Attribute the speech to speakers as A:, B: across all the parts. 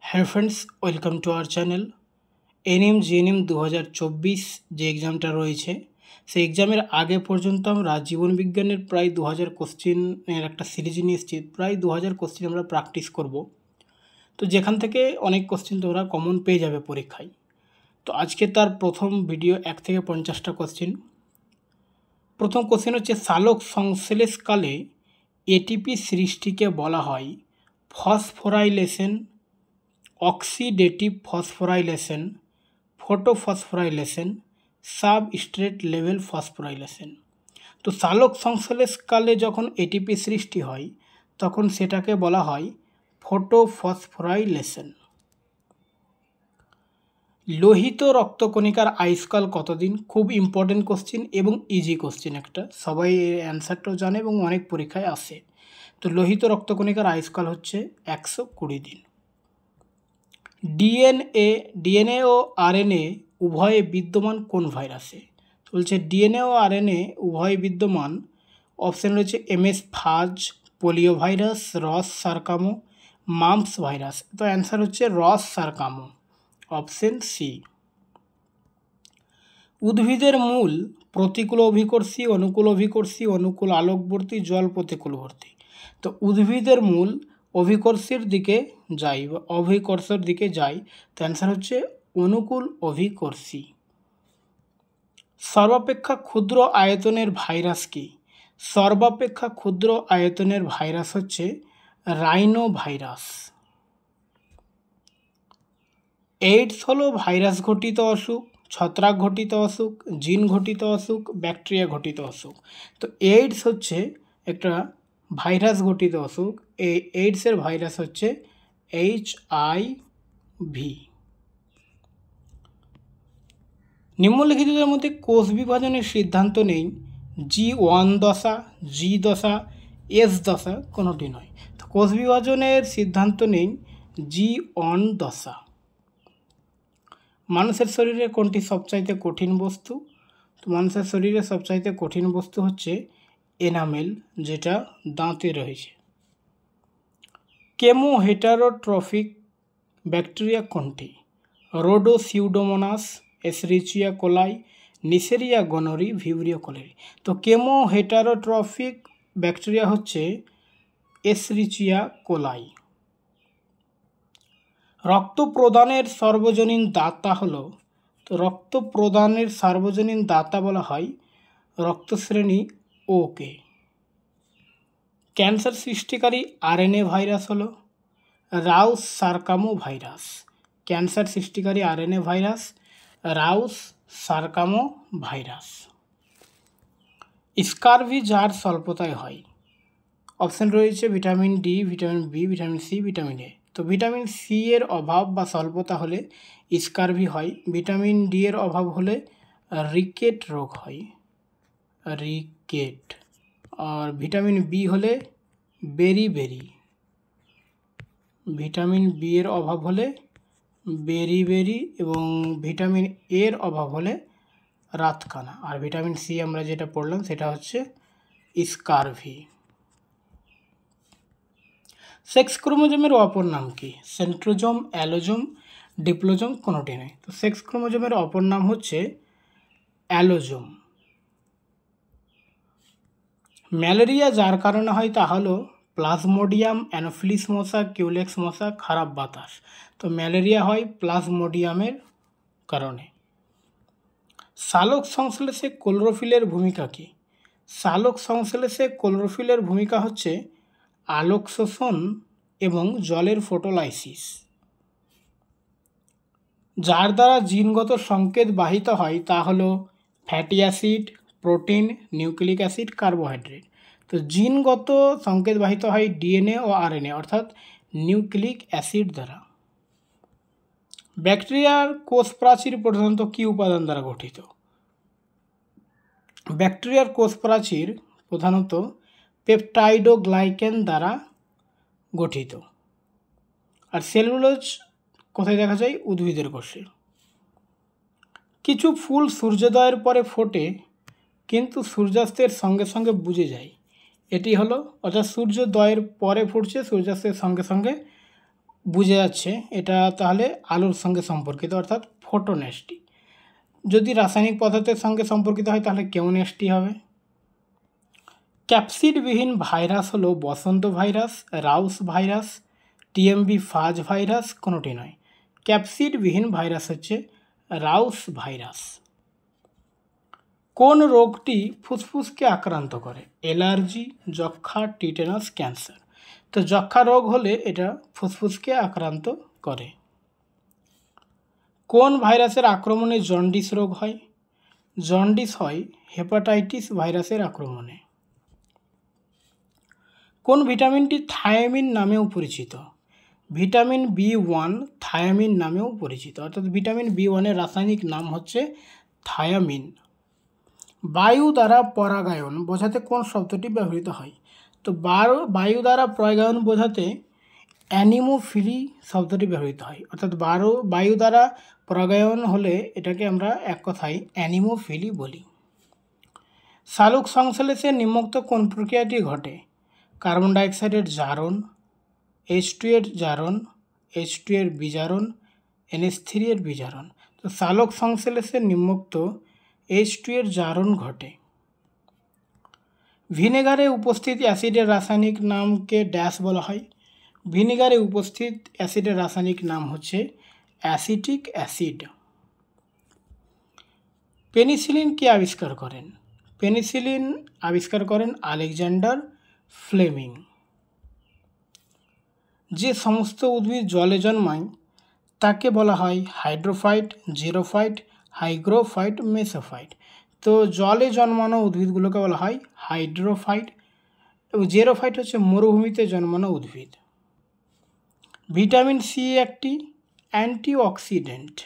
A: Hello friends, welcome to our channel. NM GNM 2024 যে এক্সামটা রয়েছে, সেই এক্সামের আগে পর্যন্ত আমরা জীবনবিজ্ঞানের প্রায় 2000 কোশ্চেনের একটা সিরিজ নিয়ে এসেছি। প্রায় 2000 কোশ্চেন আমরা প্র্যাকটিস করব, তো যেখান থেকে অনেক কোশ্চেন তোমরা কমন পেয়ে যাবে পরীক্ষায়। তো আজকে তার প্রথম ভিডিও 1 থেকে 50টা কোশ্চেন। প্রথম কোশ্চেন হচ্ছে, সালোক সংশ্লেষকালে এটিপি সৃষ্টিকে বলা হয় phosphorylation, oxidative phosphorylation, photophosphorylation, substrate level phosphorylation. তো সালোক সংশ্লেষকালে যখন এটিপি সৃষ্টি হয় তখন সেটাকে বলা হয় ফটোফসফোরাইলেশন। লোহিত রক্তকণিকার আয়ুষ্কাল কতদিন? খুব ইম্পর্টেন্ট কোশ্চেন এবং ইজি কোশ্চেন একটা, সবাই এর অ্যান্সারটাও জানে এবং অনেক পরীক্ষায় আসে। তো লোহিত রক্তকণিকার আয়ুষ্কাল হচ্ছে 120 দিন। ডিএনএ ও আরএনএ উভয়ে বিদ্যমান কোন ভাইরাসে? তো বলছে ডিএনএ ও আরএনএ উভয়ে বিদ্যমান। অপশান রয়েছে এমএস ফাজ, পোলিও ভাইরাস, রস সারকামো, মাম্পস ভাইরাস। তো অ্যান্সার হচ্ছে রস সারকামো, অপশান সি। উদ্ভিদের মূল প্রতিকূল অভিকর্ষী, অনুকূল অভিকর্ষী, অনুকূল আলোকবর্তী, জল প্রতিকূলবর্তী। তো উদ্ভিদের মূল অভিকর্ষের দিকে যাই বা অভিকর্ষের দিকে যাই, তো অ্যান্সার হচ্ছে অনুকূল অভিকর্ষী। সর্বাপেক্ষা ক্ষুদ্র আয়তনের ভাইরাস কি? সর্বাপেক্ষা ক্ষুদ্র আয়তনের ভাইরাস হচ্ছে রাইনো ভাইরাস। এইডস হলো ভাইরাস ঘটিত অসুখ, ছত্রাক ঘটিত অসুখ, জিন ঘটিত অসুখ, ব্যাকটেরিয়া ঘটিত অসুখ। তো এইডস হচ্ছে একটা ভাইরাস ঘটিত অসুখ। এই এইডসের ভাইরাস হচ্ছে HIV। নিম্নলিখিতদের মধ্যে কোষ বিভাজনের সিদ্ধান্ত নেই G1 দশা, G দশা, S দশা কোনোটি নয়। তো কোষ বিভাজনের সিদ্ধান্ত নেই G1 দশা। মানুষের শরীরে কোনটি সবচাইতে কঠিন বস্তু? তো মানুষের শরীরে সবচাইতে কঠিন বস্তু হচ্ছে এনামেল, যেটা দাঁতে রয়েছে। কেমো হেটারোট্রফিক ব্যাকটেরিয়া কোনটি? রোডোসিউডোমোনাস, এসরিচিয়া কোলাই, নিসেরিয়া গনোরি, ভিব্রিও কোলেরি। তো কেমো হেটারোট্রফিক ব্যাকটেরিয়া হচ্ছে এসরিচিয়া কোলাই। রক্ত প্রদানের সর্বজনীন দাতা হলো, তো রক্ত প্রদানের সার্বজনীন দাতা বলা হয় রক্তশ্রেণী ওকে। ক্যান্সার সৃষ্টিকারী আরএনএ ভাইরাস হলো রাউস সারকামো ভাইরাস। ক্যান্সার সৃষ্টিকারী RNA virus Rous sarcoma virus. Scurvy যার স্বল্পতায় হয়? অপশান রয়েছে vitamin D, vitamin B, vitamin C, vitamin A. তো ভিটামিন সি এর অভাব বা স্বল্পতা হলে স্কারভি হয়। ভিটামিন ডি এর অভাব হলে রিকেট রোগ হয়, রিকেট। আর ভিটামিন বি হলে বেরি। ভিটামিন বি এর অভাব হলে বেরি এবং ভিটামিন এর অভাব হলে রাতকানা। আর ভিটামিন সি আমরা যেটা পড়লাম সেটা হচ্ছে স্কারভি। সেক্স ক্রোমোজোমের অপর নাম কি? সেন্ট্রোজোম, অ্যালোজোম, ডিপ্লোজোম কোনোটি নেই। তো সেক্স ক্রোমোজোমের অপর নাম হচ্ছে অ্যালোজোম। ম্যালেরিয়া যার কারণে হয় তা হলো প্লাজমোডিয়াম, অ্যানোফিলিস মশা, কিউলেক্স মশা, খারাপ বাতাস। তো ম্যালেরিয়া হয় প্লাজমোডিয়ামের কারণে। সালোক সংশ্লেষে ক্লোরোফিলের ভূমিকা কী? সালোক সংশ্লেষে ক্লোরোফিলের ভূমিকা হচ্ছে আলোক শোষণ এবং জলের ফটোলাইসিস। যার দ্বারা জিনগত সংকেত বাহিত হয় তা হলো fatty acid, protein, nucleic acid, carbohydrate. তো জিনগত সংকেত বাহিত হয় ডিএনএ ও আরএনএ অর্থাৎ নিউক্লিক অ্যাসিড দ্বারা। ব্যাকটেরিয়ার কোষ প্রাচীর প্রধানত কী উপাদান দ্বারা গঠিত? ব্যাকটেরিয়ার কোষ প্রাচীর প্রধানত পেপটাইডোগ্লাইকেন দ্বারা গঠিত। আর সেলুলোজ কোথায় দেখা যায়? উদ্ভিদের কোষে। কিছু ফুল সূর্যোদয়ের পরে ফোটে কিন্তু সূর্যাস্তের সঙ্গে সঙ্গে বুঝে যায়। এটি হলো, অর্থাৎ সূর্যোদয়ের পরে ফুটছে, সূর্যাস্তের সঙ্গে সঙ্গে বুঝে যাচ্ছে এটা তাহলে আলোর সঙ্গে সম্পর্কিত, অর্থাৎ ফটোনেস্টি। যদি রাসায়নিক পদার্থের সঙ্গে সম্পর্কিত হয় তাহলে কেমোনেস্টি হবে। ক্যাপসিডবিহীন ভাইরাস হলো বসন্ত ভাইরাস, রাউস ভাইরাস, টিএমবি ফাজ ভাইরাস, কোনোটি নয়। ক্যাপসিডবিহীন ভাইরাস হচ্ছে রাউস ভাইরাস। কোন রোগটি ফুসফুসকে আক্রান্ত করে? অ্যালার্জি, যক্ষা, টিটেনাস, ক্যান্সার। তো যক্ষা রোগ হলে এটা ফুসফুসকে আক্রান্ত করে। কোন ভাইরাসের আক্রমণে জন্ডিস রোগ হয়? জন্ডিস হয় হেপাটাইটিস ভাইরাসের আক্রমণে। কোন ভিটামিনটি থায়ামিন নামেও পরিচিত? ভিটামিন B1 থায়ামিন নামেও পরিচিত, অর্থাৎ ভিটামিন B1-এর রাসায়নিক নাম হচ্ছে থায়ামিন। বায়ু দ্বারা পরাগায়ন বোঝাতে কোন শব্দটি ব্যবহৃত হয়? তো বায়ু দ্বারা পরাগায়ন বোঝাতে অ্যানিমোফিলি শব্দটি ব্যবহৃত হয়, অর্থাৎ বায়ু দ্বারা পরাগায়ন হলে এটাকে আমরা এক কথায় অ্যানিমোফিলি বলি। সালোক সংশ্লেষে নিম্নোক্ত কোন প্রক্রিয়াটি ঘটে? কার্বন ডাইঅক্সাইডের জারণ, H2 এর জারণ, H2 এর বিজারণ, NH3 এর বিজারণ। তো সালোক সংশ্লেষে নিম্নোক্ত H2 এর জারণ ঘটে। ভিনেগারে উপস্থিত অ্যাসিডের রাসায়নিক নামকে ড্যাশ বলা হয়? ভিনেগারে উপস্থিত অ্যাসিডের রাসায়নিক নাম হচ্ছে অ্যাসিটিক অ্যাসিড। পেনিসিলিন কে আবিষ্কার করেন? পেনিসিলিন আবিষ্কার করেন আলেকজান্ডার ফ্লেমিং। যে সমস্ত উদ্ভিদ জলে জন্মায় তাকে বলা হয় হাইড্রোফাইট, জিরোফাইট, হাইগ্রোফাইট, মেসোফাইট। তো জলে জন্মানো উদ্ভিদগুলোকে বলা হয় হাইড্রোফাইট, এবং জেরোফাইট হচ্ছে মরুভূমিতে জন্মানো উদ্ভিদ। ভিটামিন সি একটি অ্যান্টিঅক্সিডেন্ট।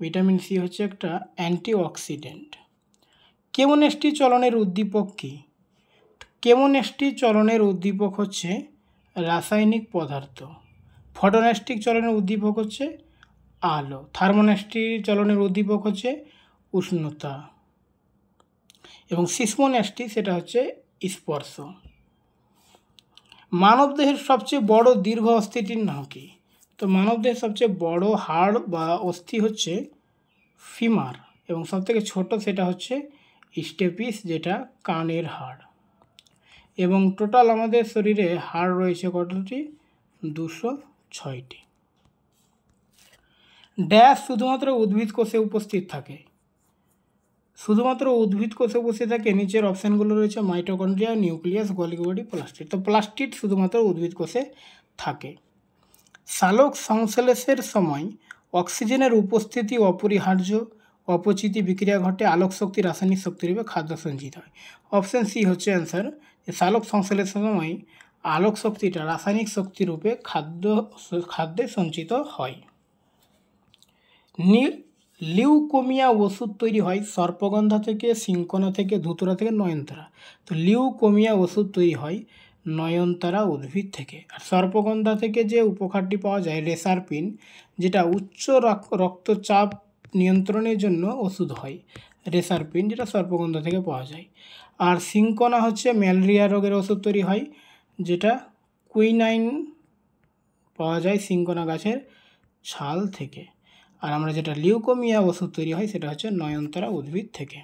A: ভিটামিন সি হচ্ছে একটা অ্যান্টিঅক্সিডেন্ট। কেমোনেস্টি চলনের উদ্দীপক কী? কেমোনেস্টি চলনের উদ্দীপক হচ্ছে রাসায়নিক পদার্থ। ফটোনেস্টিক চলনের উদ্দীপক হচ্ছে আলো। থার্মোনেস্টি চলনের উদ্দীপক হচ্ছে উষ্ণতা, এবং সিসমোনেস্টি সেটা হচ্ছে স্পর্শ। মানবদেহের সবচেয়ে বড় দীর্ঘ অস্থিটির নাম কি? তো মানবদেহের সবচেয়ে বড় হাড় বা অস্থি হচ্ছে ফিমার, এবং সবথেকে ছোট সেটা হচ্ছে স্টেপিস, যেটা কানের হাড়। এবং টোটাল আমাদের শরীরে হাড় রয়েছে কতটি? 206টি। ড্যাশ শুধুমাত্র উদ্ভিদ কোষে উপস্থিত থাকে? শুধুমাত্র উদ্ভিদ কোষে উপস্থিত থাকে। নিচের অপশানগুলো রয়েছে mitochondria, nucleus, Golgi body, plastid. তো প্লাস্টিড শুধুমাত্র উদ্ভিদ কোষে থাকে। সালোক সংশ্লেষের সময় অক্সিজেনের উপস্থিতি অপরিহার্য, অপচিতি বিক্রিয়া ঘটে, আলোক শক্তি রাসায়নিক শক্তিরূপে খাদ্য সঞ্চিত হয়। অপশান সি হচ্ছে অ্যান্সার, যে সালোক সংশ্লেষের সময় আলোক শক্তিটা রাসায়নিক শক্তিরূপে খাদ্যে সঞ্চিত হয়। লিউকোমিয়া ওষুধ তৈরি হয় সর্পগন্ধা থেকে, সিঙ্কোনা থেকে, ধুতুরা থেকে, নয়নতারা। তো লিউকোমিয়া ওষুধ তৈরি হয় নয়নতারা উদ্ভিদ থেকে। আর সর্পগন্ধা থেকে যে উপকারটি পাওয়া যায় রেসারপিন, যেটা উচ্চ রক্তচাপ নিয়ন্ত্রণের জন্য ওষুধ হয়, রেসারপিন যেটা সর্পগন্ধা থেকে পাওয়া যায়। আর সিঙ্কোনা হচ্ছে ম্যালেরিয়া রোগের ওষুধ তৈরি হয়, যেটা কুইনাইন পাওয়া যায় সিঙ্কোনা গাছের ছাল থেকে। আর আমরা যেটা লিউকোমিয়া ওষুধ তৈরি হয় সেটা হচ্ছে নয়নতারা উদ্ভিদ থেকে।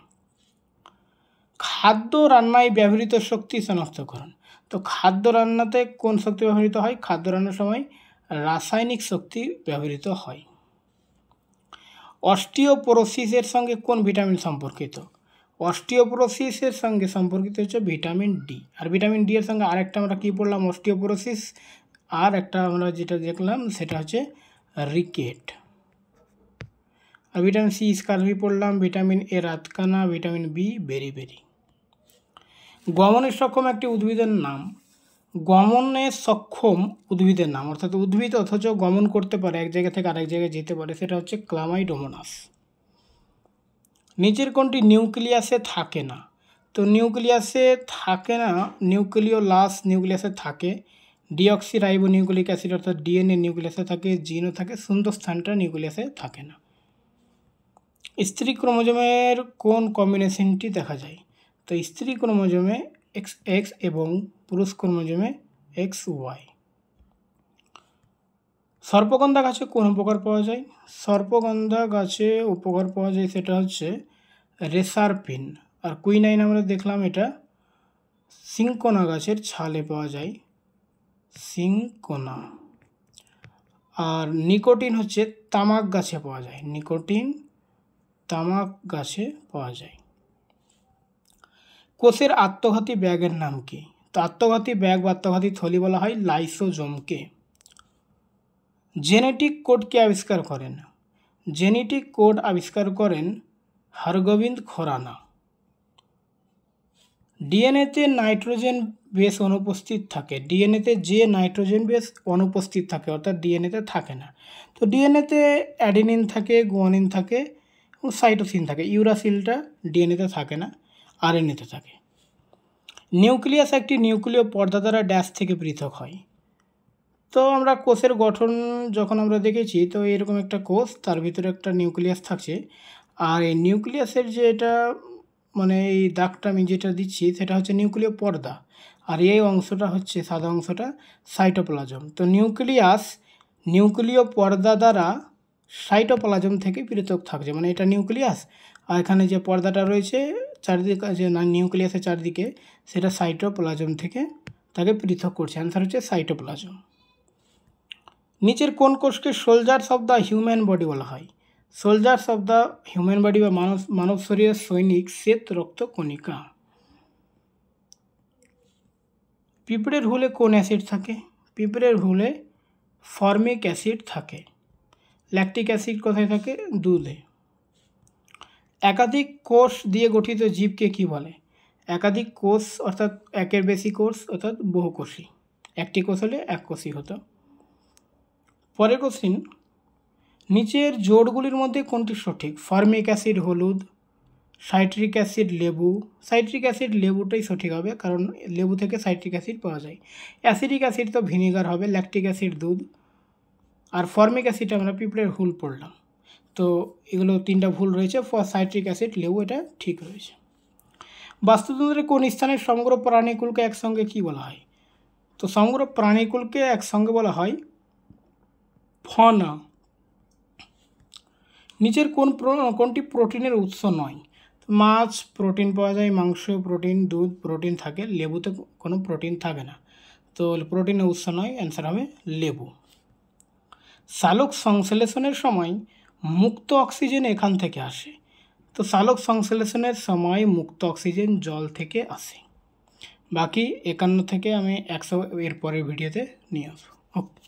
A: খাদ্য রান্নায় ব্যবহৃত শক্তি শনাক্তকরণ। তো খাদ্য রান্নাতে কোন শক্তি ব্যবহৃত হয়? খাদ্য রান্নার সময় রাসায়নিক শক্তি ব্যবহৃত হয়। অস্টিওপোরোসিসের সঙ্গে কোন ভিটামিন সম্পর্কিত? অস্টিওপোরোসিসের সঙ্গে সম্পর্কিত হচ্ছে ভিটামিন ডি। আর ভিটামিন ডি এর সঙ্গে আরেকটা আমরা কী পড়লাম? অস্টিওপোরোসিস। আর একটা আমরা যেটা দেখলাম সেটা হচ্ছে রিকেট। আর ভিটামিন সি স্কারভি পড়লাম, ভিটামিন এ রাতকানা, ভিটামিন বি বেরিবেরি। গমনের সক্ষম একটি উদ্ভিদের নাম। গমনে সক্ষম উদ্ভিদের নাম, অর্থাৎ উদ্ভিদ অথচ গমন করতে পারে, এক জায়গা থেকে আরেক জায়গায় যেতে পারে, সেটা হচ্ছে ক্লামাইডোমোনাস। নিচের কোনটি নিউক্লিয়াসে থাকে না? তো নিউক্লিয়াসে থাকে না, নিউক্লিওলাস নিউক্লিয়াসে থাকে, ডিঅক্সিরাইবো নিউক্লিক অ্যাসিড অর্থাৎ ডিএনএ নিউক্লিয়াসে থাকে, জিনও থাকে, সুন্দর স্থানটা নিউক্লিয়াসে থাকে না। স্ত্রী ক্রোমোজোমের কোন কম্বিনেশনটি দেখা যায়? তো স্ত্রী ক্রোমোজোমে XX এবং পুরুষ ক্রোমোজোমে XY। সর্পগন্ধা গাছে কোন উপকার পাওয়া যায়? সর্পগন্ধা গাছে উপকার পাওয়া যায় সেটা হচ্ছে রেসারপিন। আর কুইনাইন আমরা দেখলাম এটা সিঙ্কোনা গাছের ছালে পাওয়া যায়, সিঙ্কোনা। আর নিকোটিন হচ্ছে তামাক গাছে পাওয়া যায়, নিকোটিন তামাক গাছে পাওয়া যায়। কোষের আত্মঘাতী ব্যাগের নাম কি? তো আত্মঘাতী ব্যাগ বা আত্মঘাতী থলি বলা হয় লাইসোজোমকে। জেনেটিক কোড কে আবিষ্কার করেন? জেনেটিক কোড আবিষ্কার করেন হরগোবিন্দ খোরানা। ডিএনএতে নাইট্রোজেন বেস অনুপস্থিত থাকে, ডিএনএতে যে নাইট্রোজেন বেস অনুপস্থিত থাকে অর্থাৎ ডিএনএতে থাকে না, তো ডিএনএতে অ্যাডেনিন থাকে, গুয়ানিন থাকে এবং সাইটোসিন থাকে। ইউরাসিলটা ডিএনএতে থাকে না, আরএনএতে থাকে। নিউক্লিয়াস একটি নিউক্লিয় পর্দা দ্বারা ড্যাশ থেকে পৃথক হয়। তো আমরা কোষের গঠন যখন আমরা দেখেছি, তো এরকম একটা কোষ, তার ভিতরে একটা নিউক্লিয়াস থাকছে, আর এই নিউক্লিয়াসের যে এটা মানে এই দাগটা আমি যেটা দিচ্ছি সেটা হচ্ছে নিউক্লিয় পর্দা, আর এই অংশটা হচ্ছে সাদা অংশটা সাইটোপ্লাজম। তো নিউক্লিয়াস নিউক্লিয় পর্দা দ্বারা সাইটোপ্লাজম থেকে পৃথক থাকছে, মানে এটা নিউক্লিয়াস, আর এখানে যে পর্দাটা রয়েছে চারদিকে, যে নিউক্লিয়াসের চারদিকে, সেটা সাইটোপ্লাজম থেকে তাকে পৃথক করছে। অ্যান্সার হচ্ছে সাইটোপ্লাজম। নিচের কোন কোষকে soldiers of the human body বলা হয়? Soldiers of the human body বা মানব শরীরের সৈনিক শ্বেত রক্ত কণিকা। পিঁপড়ের হুলে কোন অ্যাসিড থাকে? পিঁপড়ের হুলে ফর্মিক অ্যাসিড থাকে। ল্যাকটিক অ্যাসিড কোথায় থাকে? দুধে। একাধিক কোষ দিয়ে গঠিত জীবকে কি বলে? একাধিক কোষ অর্থাৎ একের বেশি কোষ অর্থাৎ বহুকোষী। একটি কোষ হলে এককোষী হতো। পরের কোশ্চিন, নিচের জোড়গুলির মধ্যে কোনটি সঠিক? ফর্মিক অ্যাসিড হলুদ, সাইট্রিক অ্যাসিড লেবু। সাইট্রিক অ্যাসিড লেবুটাই সঠিক হবে, কারণ লেবু থেকে সাইট্রিক অ্যাসিড পাওয়া যায়। অ্যাসিডিক অ্যাসিড তো ভিনিগার হবে, ল্যাকটিক অ্যাসিড দুধ, আর ফর্মিক অ্যাসিড আমরা পিঁপড়ের হুল পড়লাম। তো এগুলো তিনটা ভুল রয়েছে, সাইট্রিক অ্যাসিড লেবু এটা ঠিক রয়েছে। বাস্তুতন্ত্রের কোন স্থানের সমগ্র প্রাণীকুলকে একসঙ্গে কি বলা হয়? তো সমগ্র প্রাণীকুলকে একসঙ্গে বলা হয় ফনা। নিচের কোনটি প্রোটিনের উৎস নয়? মাছ প্রোটিন পাওয়া যায়, মাংস প্রোটিন, দুধ প্রোটিন থাকে, লেবুতে কোনো প্রোটিন থাকে না, তো প্রোটিনের উৎস নয়, অ্যান্সার হবে লেবু। সালোক সংশ্লেষণের সময় মুক্ত অক্সিজেন এখান থেকে আসে। তো সালোক সংশ্লেষণের সময় মুক্ত অক্সিজেন জল থেকে আসে। বাকি 51 থেকে আমি 100 এর পরের ভিডিওতে নিয়ে আসবো। ওকে।